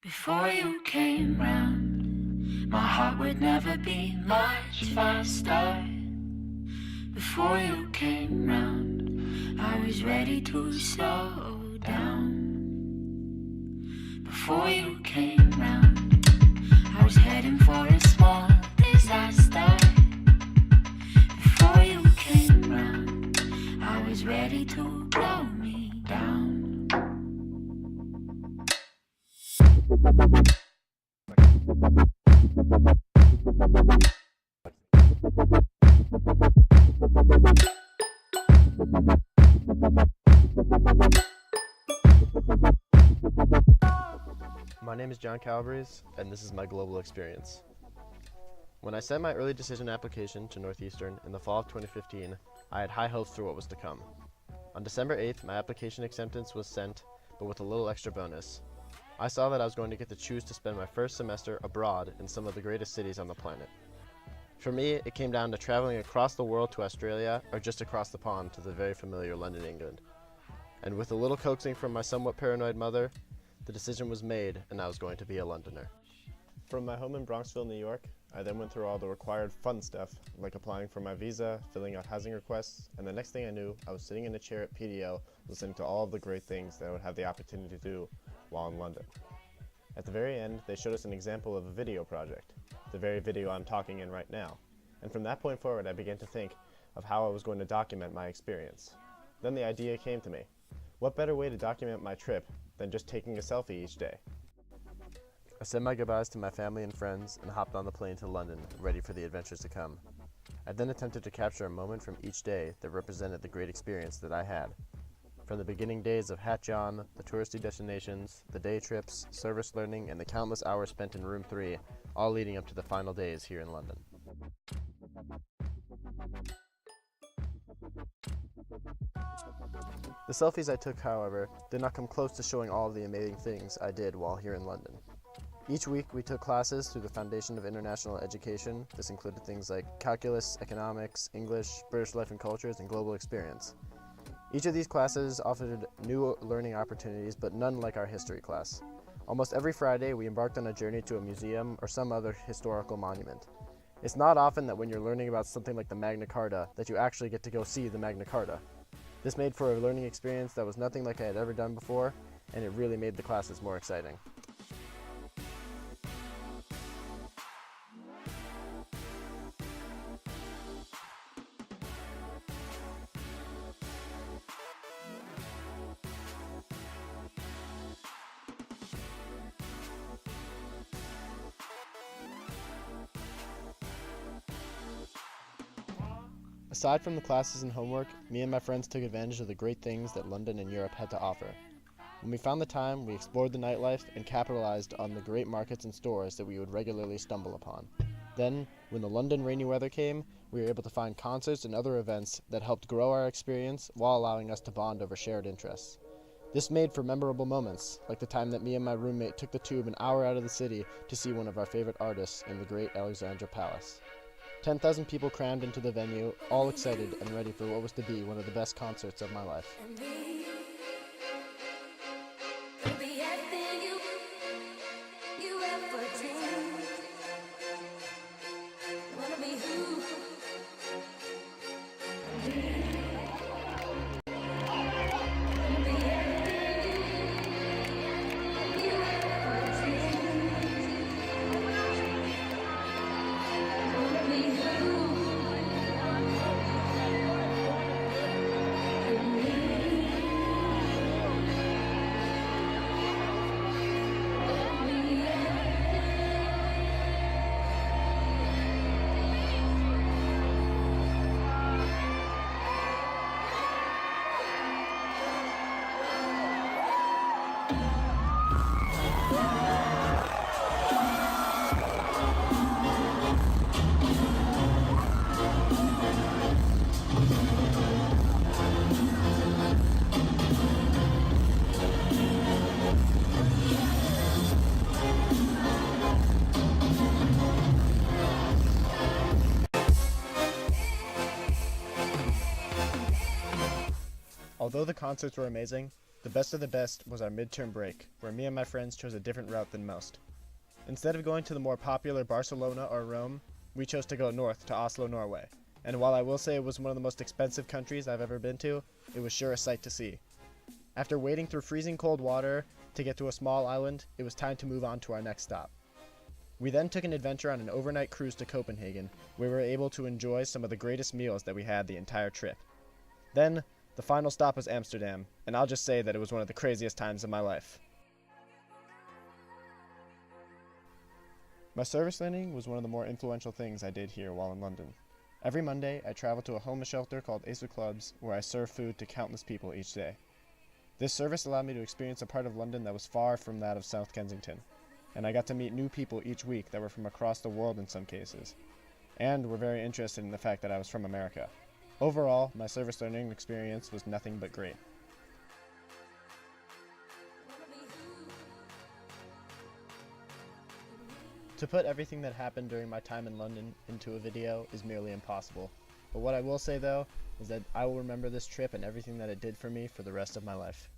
Before you came round, my heart would never beat much faster. Before you came round, I was ready to slow down. Before you came round, I was heading for a small disaster. Before you came round, I was ready to blow me down. My name is John Calabrese, and this is my global experience. When I sent my early decision application to Northeastern in the fall of 2015, I had high hopes for what was to come. On December 8th, my application acceptance was sent, but with a little extra bonus. I saw that I was going to get to choose to spend my first semester abroad in some of the greatest cities on the planet. For me, it came down to traveling across the world to Australia or just across the pond to the very familiar London, England. And with a little coaxing from my somewhat paranoid mother, the decision was made and I was going to be a Londoner. From my home in Bronxville, New York, I then went through all the required fun stuff, like applying for my visa, filling out housing requests, and the next thing I knew, I was sitting in a chair at PDL listening to all of the great things that I would have the opportunity to do while in London. At the very end, they showed us an example of a video project, the very video I'm talking in right now. And from that point forward, I began to think of how I was going to document my experience. Then the idea came to me. What better way to document my trip than just taking a selfie each day? I said my goodbyes to my family and friends and hopped on the plane to London, ready for the adventures to come. I then attempted to capture a moment from each day that represented the great experience that I had. From the beginning days of Hat John, the touristy destinations, the day trips, service learning, and the countless hours spent in room 3, all leading up to the final days here in London. The selfies I took, however, did not come close to showing all of the amazing things I did while here in London. Each week we took classes through the Foundation of International Education. This included things like calculus, economics, English, British life and cultures, and global experience. Each of these classes offered new learning opportunities, but none like our history class. Almost every Friday we embarked on a journey to a museum or some other historical monument. It's not often that when you're learning about something like the Magna Carta that you actually get to go see the Magna Carta. This made for a learning experience that was nothing like I had ever done before, and it really made the classes more exciting. Aside from the classes and homework, me and my friends took advantage of the great things that London and Europe had to offer. When we found the time, we explored the nightlife and capitalized on the great markets and stores that we would regularly stumble upon. Then, when the London rainy weather came, we were able to find concerts and other events that helped grow our experience while allowing us to bond over shared interests. This made for memorable moments, like the time that me and my roommate took the tube an hour out of the city to see one of our favorite artists in the Great Alexandra Palace. 10,000 people crammed into the venue, all excited and ready for what was to be one of the best concerts of my life. Although the concerts were amazing, The best of the best was our midterm break, where me and my friends chose a different route than most. Instead of going to the more popular Barcelona or Rome, we chose to go north to Oslo, Norway. And while I will say it was one of the most expensive countries I've ever been to, it was sure a sight to see. After wading through freezing cold water to get to a small island, it was time to move on to our next stop. We then took an adventure on an overnight cruise to Copenhagen, where we were able to enjoy some of the greatest meals that we had the entire trip. Then, the final stop was Amsterdam, and I'll just say that it was one of the craziest times of my life. My service learning was one of the more influential things I did here while in London. Every Monday, I traveled to a homeless shelter called Ace of Clubs, where I served food to countless people each day. This service allowed me to experience a part of London that was far from that of South Kensington, and I got to meet new people each week that were from across the world in some cases, and were very interested in the fact that I was from America. Overall, my service learning experience was nothing but great. To put everything that happened during my time in London into a video is merely impossible. But what I will say though, is that I will remember this trip and everything that it did for me for the rest of my life.